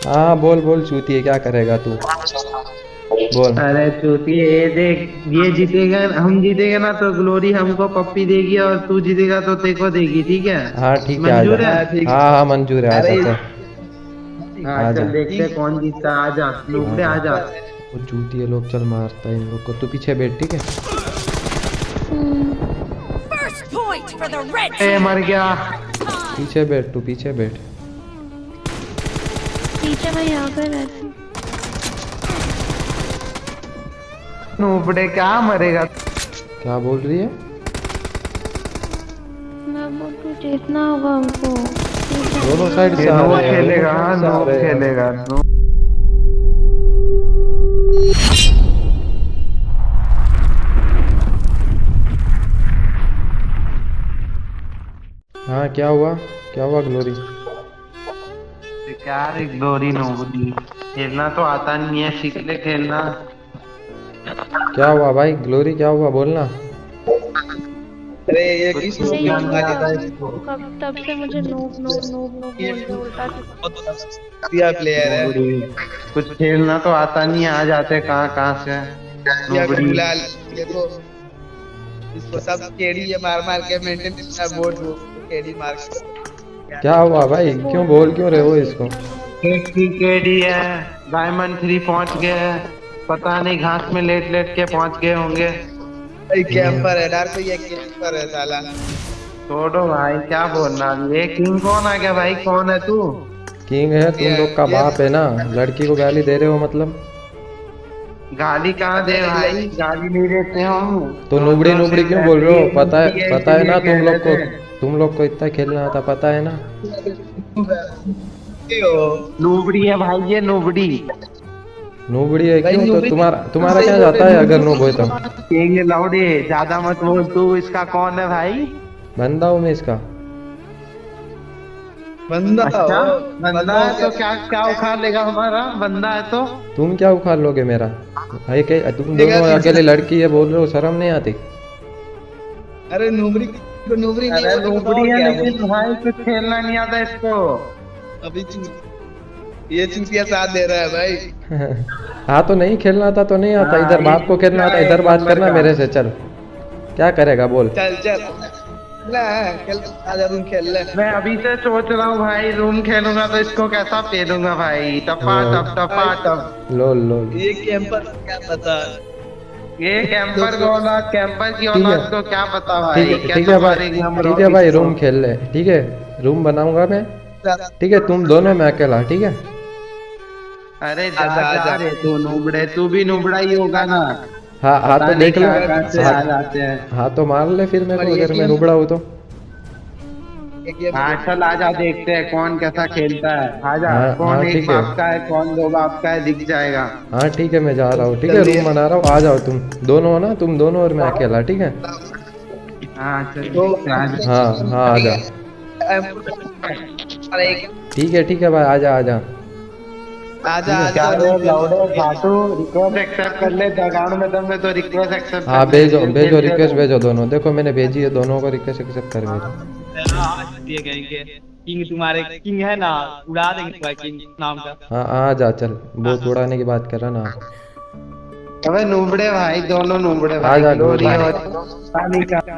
हाँ बोल बोल चूतिए, क्या करेगा तू? बोल। अरे चूती ये देख, ये जीतेगा, हम जीतेगा ना तो ग्लोरी हमको पप्पी देगी, और तू जीतेगा तो तेरे को देगी, ठीक है? हाँ ठीक है, आजा। मंजूर है? हाँ ठीक हाँ हाँ मंजूर है, आजा अरे चल। हाँ आजा चल देखते हैं ठीक कौन जीतता है। आजा नुबड़े आजा। आजा। वो चूतिए लोग, चल मारता है इन लोग को। तू पीछे बैठ, ठीक है? First point for the red A team. मर गया। पीछे बैठ, तू पीछे बैठ। पीछे मैं यहाँ पे रहती हूँ। नुबड़े क्या मरेगा? क्या बोल रही है? मैं बोलूँ जीतना होगा हमको। दोनों साइड से आ नो रहे हैं, खेलेगा, दोनों हाँ साइड से आ नो रहे हैं। खेलेगा नो। हाँ क्या हुआ? क्या हुआ ग्लोरी? क्या रे ग्लोरी नोबडी, खेलना तो आता नहीं है, सीख ले खेलना। क्या हुआ भाई ग्लोरी, क्या हुआ बोलना? अरे ये किस मुझे लोग ये ने मारा था? कब तब से मुझे नूब नूब नूब नूब बोल के उल्टा दिया प्लेयर है। नोबडी कुछ खेलना तो आता नहीं है, आ जाते कहाँ कहाँ से। दिया को नोबडी बुला ये तो इसको सब केडी ये मार मार के मेंटेन करना बोर्ड को केडी मार के। क्या हुआ भाई, क्यों बोल क्यों रहे हो इसको? केडी है, डायमंड 3 पहुंच गए हैं, पता नहीं घास में लेट लेट के पहुंच गए होंगे। भाई कैंपर है, डर को ये कैंपर है साला। छोड़ो भाई, क्या बोलना। ये किंग कौन आ गया भाई, कौन है तू? किंग है, तुम लोग का बाप है ना। लड़की को गाली दे रहे हो मतलब? गाली कहाँ दे भाई, गाली नहीं देते हम तो नुबड़ी नुबड़ी क्यों बोल रहे हो? पता है ना तुम लोग को इतना खेलना आता, पता है ना? नूबड़ी है भाई, ये नूबड़ी। नुबड़ी है भाई, क्यों? तो नुबड़ी- तुम्हारा क्या जाता है अगर नो बोए तो? किंग लाउडे ज्यादा मत बोल तू। इसका कौन है भाई? बंदा हूँ मैं इसका। बंदा अच्छा हो, बंदा है तो क्या क्या उखाड़ लेगा हमारा? बंदा है तो तुम क्या उखाड़ लोगे मेरा? भाई तुम दोनों अकेले लड़की है बोल रहे हो, शर्म नहीं आती? अरे नुबड़ी नुबड़ी नहीं अरे बोलते तो नूबड़ी है, क्या लेकिन भाई कुछ खेलना नहीं आता इसको। बोलते? अभी ये चूतिया साथ दे रहा है भाई। हाँ तो नहीं खेलना आता तो नहीं आता, इधर बाप को खेलना आता, इधर बात करना मेरे से। चल क्या करेगा बोल। चल चल ना खेल, आजा रूम खेल ले। मैं अभी से सोच रहा हूँ भाई, रूम खेलूंगा तो इसको कैसा पेलूंगा भाई, टपा टप टपा टप। लोल लोल। ये कैंपर क्या पता। ये कैंपर को औलाद, कैंपर की ठीक है। औलाद को क्या पता भाई, ठीक है कैसे भाई, मारेंगे हम ठीक है भाई, इसको। रूम खेल ले, ठीक है? रूम बनाऊंगा मैं, ठीक है? तुम दोनों, मैं अकेला, ठीक है? अरे जा आजा, जा आजा। रे तू नूबड़े, तू भी नूबड़ा ही होगा ना। हाँ हाँ पता तो नहीं देख लो। कहाँ से आ हाँ, जाते हैं। हाँ तो मार ले फिर मेरे को, और ये अगर मैं गेम- नुबड़ा हूँ तो। हाँ चल आजा, देखते हैं कौन कैसा खेलता है। आजा, हाँ, कौन हाँ, एक ठीक है। बाप का है, कौन दो बाप का है, दिख जाएगा। हाँ ठीक है, मैं जा रहा हूँ, ठीक है? जल्दी रूम बना रहा हूँ, आ जाओ तुम दोनों, हो ना? तुम दोनों और मैं अकेला, ठीक है? हाँ चल तो आजा। हाँ हाँ आ जा। अरे ठीक है भाई, आजा आजा। आजा क्या आजा रे लाउडे फाटू, रिक्वेस्ट एक्सेप्ट कर ले, दगाड़ में दम में तो रिक्वेस्ट एक्सेप्ट। हाँ भेजो भेजो, रिक्वेस्ट भेजो दोनों। देखो मैंने भेजी है, दोनों को रिक्वेस्ट एक्सेप्ट कर भेजो। दिए कहेंगे किंग, तुम्हारे किंग है ना, उड़ा देंगे तुम्हारे किंग नाम का। हाँ आ जा, चल बहुत उड़ाने की बात कर रहा ना। अबे नूबड़े भाई, दोनों नूबड़े भाई, आजा, ग्लोरी नूबड़े। और पानी का।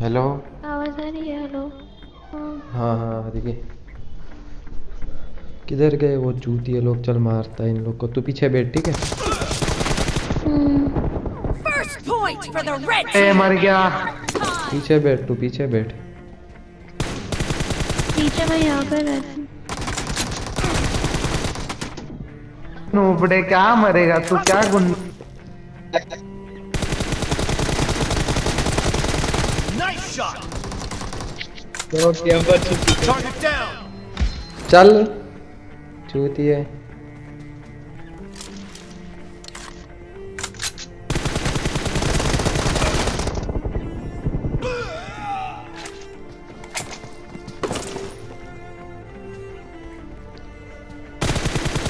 हेलो। आवाज आ रही है? हेलो। हाँ। हाँ हाँ आ रही है। किधर गए वो चूतिए लोग? चल मारता है इन लोग को। तू पीछे बैठ, ठीक है? First point for the red A team. मर गया। पीछे बैठ, तू पीछे बैठ। पीछे मैं यहाँ पे रहती हूँ। नूबड़े क्या मरेगा तू, क्या गुन। तो कैंपर चूतिया। चल चूती है।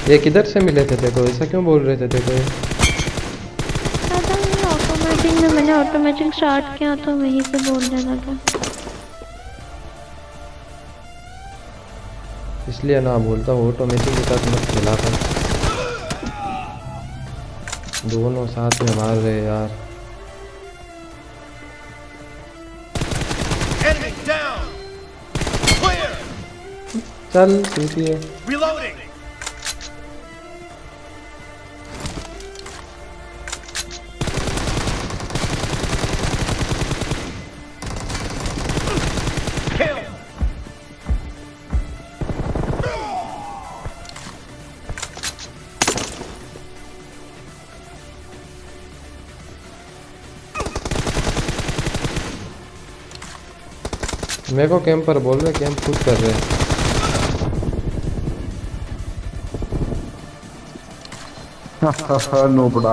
ये किधर से मिले थे देखो, ऐसा क्यों बोल रहे थे देखो? पता नहीं, ऑटोमेटिक में मैंने ऑटोमेटिक स्टार्ट किया तो वहीं से बोलने लगा। इसलिए ना बोलता, ऑटोमेटिक के साथ मत खेला था। दोनों साथ में मार रहे यार। चल चूती है। मेरे को कैंपर बोल रहे, कैंप खुद कर रहे हैं। नोबड़ा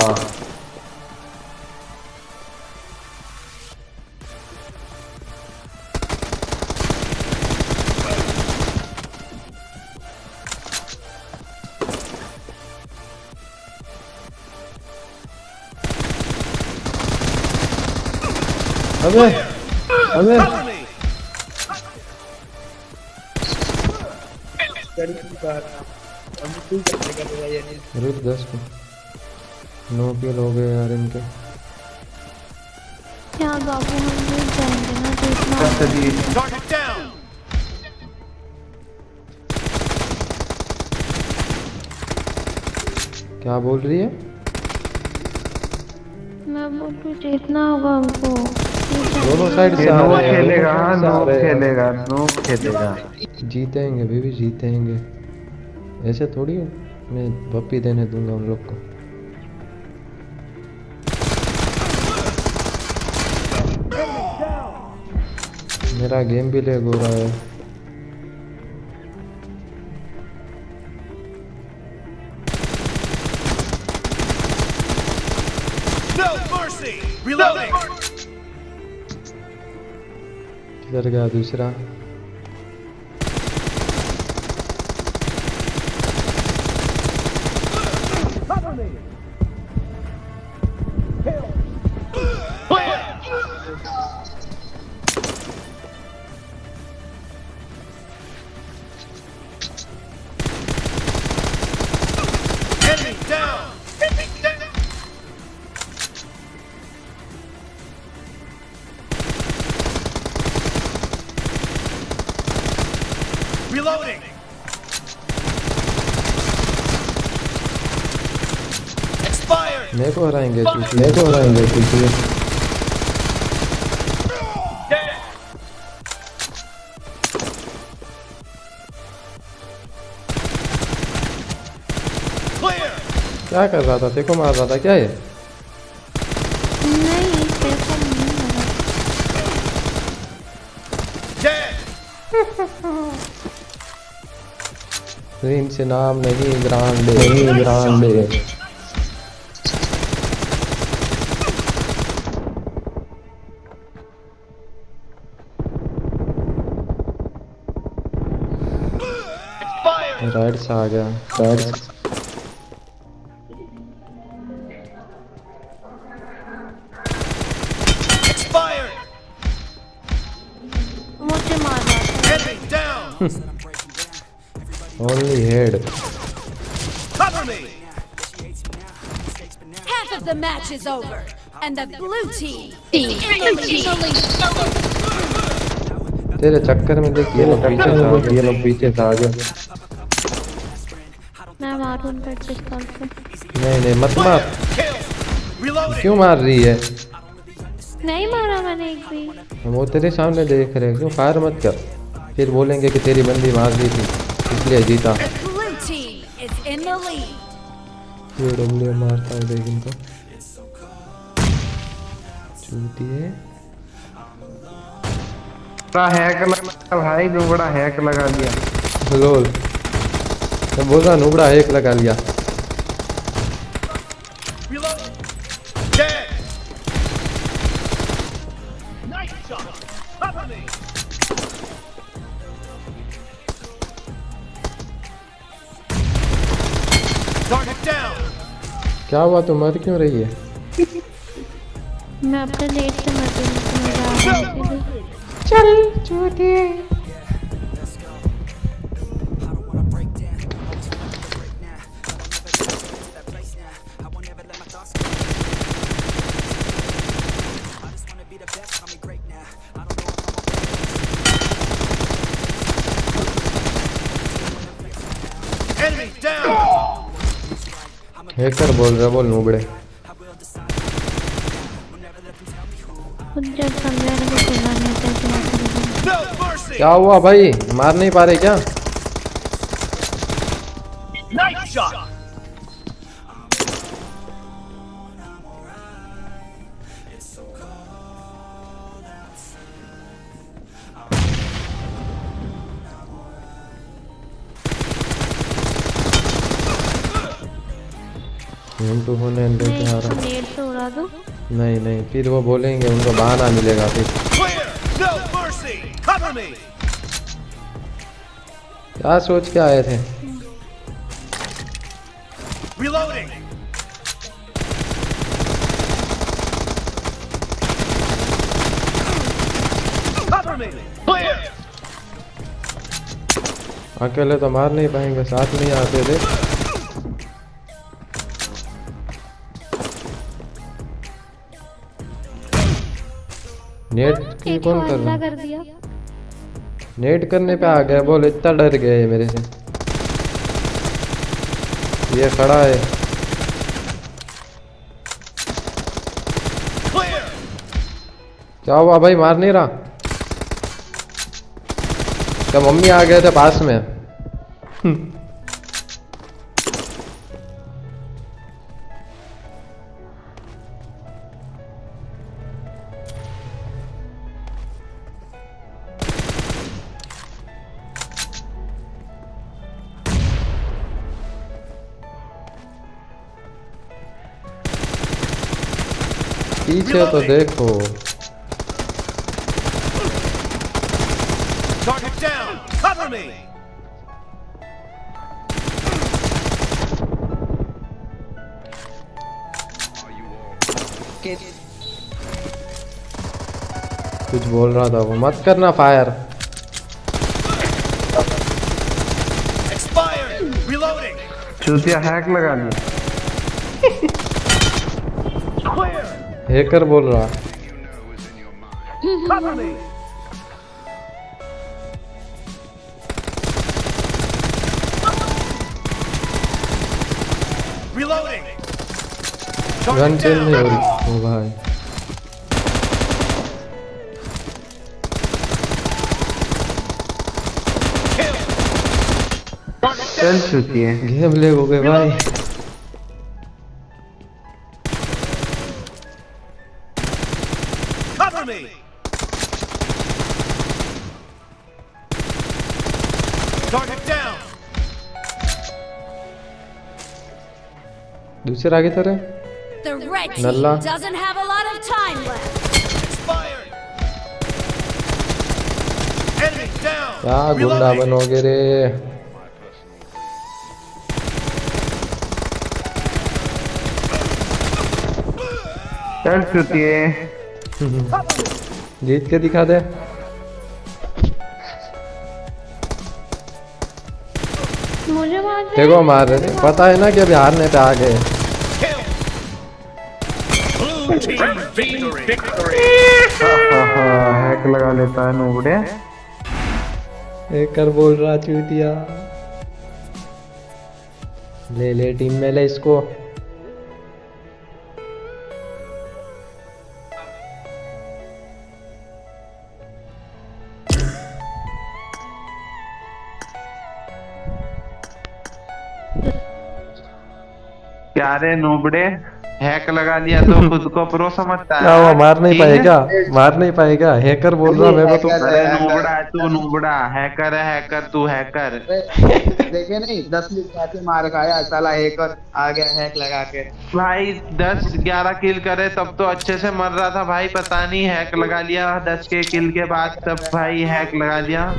अबे अबे रुक 10 को 9 किल हो गए यार इनके। क्या बाबू, हम जीत जाएंगे ना, देखना। क्या बोल रही है? मैं बोलूँ जीतना होगा हमको। दोनों साइड से आ नो रहे हैं, खेलेगा, दोनों नो साइड से आ रहे हैं। खेलेगा, नो खेलेगा। जीतेंगे बेबी, जीतेंगे। ऐसे थोड़ी मैं पप्पी देने दूंगा उन लोग को। मेरा गेम भी लेग हो रहा है। किधर गया दूसरा? मेरे को हराएंगे चूती, मेरे को हराएंगे चूती। क्या कर रहा था? देखो मार रहा था क्या ये? नहीं, पैसा नहीं लगा। इनसे नाम नहीं, ग्रांडे नहीं, ग्रांडे। राइट से आ गया, राइट से। मुझे मार रहा था। Only head. Half of the match is over, and the blue team is in the lead. तेरे चक्कर में देख, ये लोग पीछे से आ गए, ये लोग पीछे से आ गए। मैं मारूं उनका पिस्तौल से। नहीं नहीं मत मार। क्यों मार रही है? नहीं मारा मैंने एक भी। वो तेरे सामने देख रहे हैं, क्यों फायर मत कर। फिर बोलेंगे कि तेरी बंदी मार दी थी इसलिए जीता। The blue team is in the lead. ये डब्ल्यू मारता है देख इनको। चूती है। हैक लगा भाई, जो बड़ा हैक लगा दिया। लोल मैं बोल रहा नुबड़ा एक लगा लिया। क्या हुआ, तुम मर क्यों रही है? मैं अपने लेट से मर गई, तो मैं जा रही हूँ। चल झूठे। हैकर बोल रहा, बोल नुबड़े। खुद जब समझाने को बोला मैं कैसे ना करूँगी। क्या हुआ भाई, मार नहीं पा रहे क्या? तो होने दे मैं यार। इसको नेट से उड़ा दूँ? नहीं नहीं, फिर वो बोलेंगे, उनको बहाना मिलेगा फिर। क्या सोच के आए थे? अकेले तो मार नहीं पाएंगे, साथ में ही आते थे। नेट की एक कौन कर हमला रहा? कर दिया। नेट करने पे आ गया, बोल इतना डर गए मेरे से। ये खड़ा है। क्या हुआ भाई, मार नहीं रहा? क्या मम्मी आ गए थे पास में? पीछे तो देखो। कुछ बोल रहा था वो, मत करना फायर। चूतिया हैक लगा लिया। हैकर बोल रहा। गन चेंज नहीं हो रही। ओ भाई चल चूतिया। गेम ले हो गए भाई। दूसरे आगे तरह The red team Nalla. doesn't have a lot of time left. क्या गुंडा बनोगे रे? चल चूतिया। जीत के दिखा दे। मुझे मार रहे देखो मार रहे थे, पता है ना कि अभी हारने पे आ गए। हैक लगा लेता है नुबड़े। हैकर बोल रहा चूतिया। ले ले टीम में ले इसको। क्या रे नुबड़े, हैक लगा लिया तो खुद को प्रो समझता है। क्या वो मार नहीं ठीक है? पाएगा, मार नहीं पाएगा? हैकर बोल रहा मेरे को तो। अरे नूबड़ा है तू, नूबड़ा हैकर है, हैकर तू हैकर। देखे नहीं 10 मिनट कैसे मार खाया साला हैकर आ गया हैक लगा के। भाई 10-11 किल करे तब तो अच्छे से मर रहा था भाई, पता नहीं हैक लगा लिया 10 के किल के बाद, तब भाई हैक लगा लिया।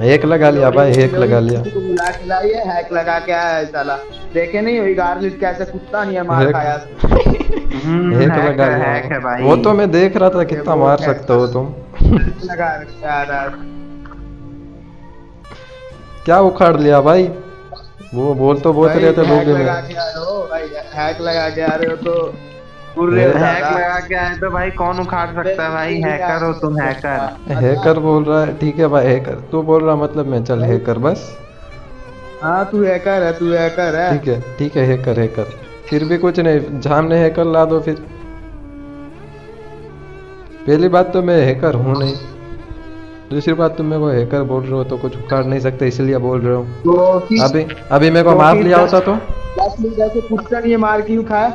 हैक लगा लिया भाई, हैक लगा लिया। तो बुला के लाई है हैक लगा के आया है साला। देखे नहीं वही गार्लिक कैसे कुत्ता नहीं है मार हैक- खाया। हैक लगा हैक है लिया। भाई। वो तो मैं देख रहा था कितना मार सकते हो तुम। लगा के आ रहा है। क्या उखाड़ लिया भाई? वो बोल तो बहुत रहे थे हैक लोग लगा में। के आ रहे हो भाई, हैक लगा के आ रहे हो तो पूरे हैक लगा के आए तो भाई कौन उखाड़ सकता है भाई, हैकर हो तुम हैकर। हैकर बोल रहा है, ठीक है भाई हैकर तू बोल रहा, मतलब मैं चल हैकर बस। हाँ तू हैकर है, तू हैकर है। ठीक है हैकर हैकर, फिर भी कुछ नहीं, सामने हैकर ला दो फिर। पहली बात तो मैं हैकर हूँ नहीं, दूसरी बात तुम मेरे को हैकर बोल रहे हो तो कुछ उखाड़ नहीं सकते इसलिए बोल रहे हो। तो अभी मेरे को मार लिया होता तो 10 मिनट ऐसे कुत्ता नहीं मार क्यों खाया?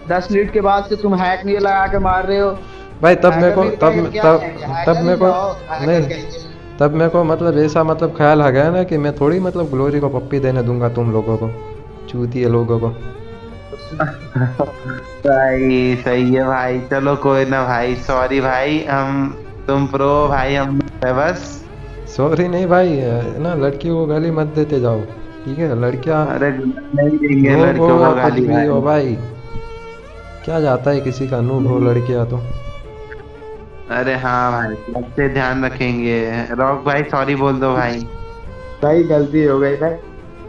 10 मिनट के बाद से तुम हैक नहीं लगा के मार रहे हो भाई। तब मेरे को हैकर भी क्या है? तब मेरे को हैकर नहीं, कहेंगे। तब मेरे को मतलब ऐसा मतलब ख्याल आ गया ना कि मैं थोड़ी मतलब ग्लोरी को पप्पी देने दूंगा तुम लोगों को, चूतिए लोगों को। भाई सही है भाई, चलो कोई ना भाई, सॉरी भाई, हम तुम प्रो भाई, हम बस। सॉरी नहीं भाई, ना लड़कियों को गाली मत देते जाओ, ठीक है? लड़कियां अरे नहीं देंगे नूब लड़कियों हो को कुछ गाली भी हो भाई। भाई, क्या जाता है किसी का नूब हो लड़कियां तो। अरे हाँ भाई, सबसे ध्यान रखेंगे। रॉक भाई सॉरी बोल दो भाई। भाई गलती हो गई भाई।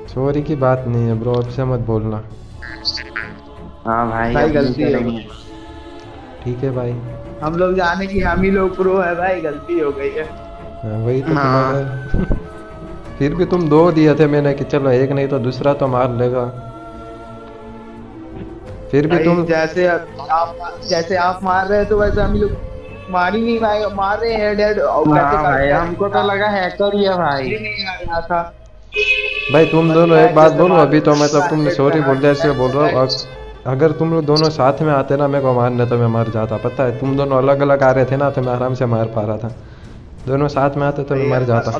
सॉरी की बात नहीं है ब्रो, अब से मत बोलना। हाँ भाई भाई अब नहीं गलती हो करेंगे। ठीक है भाई। हम लोग जाने की हम ही लोग प्रो है भाई, गलती हो गई है। हाँ, वही तो हाँ। तुम्हारा फिर भी तुम 2 दिए थे मैंने कि चलो एक नहीं तो दूसरा तो मार लेगा, फिर भी भाई तुम जैसे आप मार रहे हो तो वैसे हम लोग मार ही नहीं भाई, मार रहे हैं हेड और हाँ भाई, हमको तो लगा हैकर ही है भाई। नहीं आ रहा था। भाई तुम दोनों एक बात बोलो, अभी तो मतलब तुमने सॉरी बोल दिया इसलिए बोल रहा हूँ। अगर तुम लोग दोनों साथ में आते ना मेरे को मारने तो मैं मर जाता, पता है? तुम दोनों अलग अलग आ रहे थे ना तो मैं आराम से मार पा रहा था, दोनों साथ में आते तो मैं मर जाता।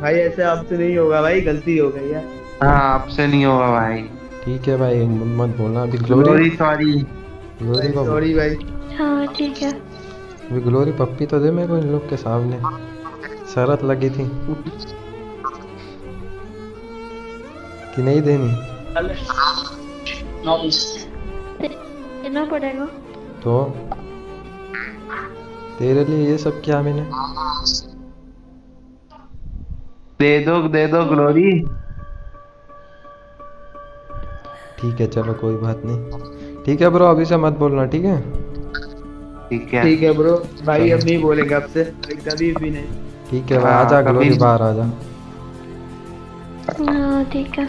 भाई ऐसे अब से नहीं होगा भाई, गलती हो गई है। हाँ आपसे नहीं होगा भाई। ठीक है भाई, मत बोलना अभी। Sorry sorry. ग्लोरी को सॉरी भाई। हाँ ठीक है। अभी ग्लोरी पप्पी तो दे मेरे को इन लोग के सामने, शरत लगी थी कि नहीं देनी देना पड़ेगा। तो तेरे लिए ये सब किया मैंने। दे दो ग्लोरी। ठीक है चलो कोई बात नहीं, ठीक है ब्रो अभी से मत बोलना, ठीक है? ठीक है। ठीक है ब्रो भाई, अब नहीं बोलेंगे अब से, कभी भी नहीं। ठीक है भाई, हाँ, आजा कभी ग्लोरी नहीं। बाहर आजा। हाँ ठीक है।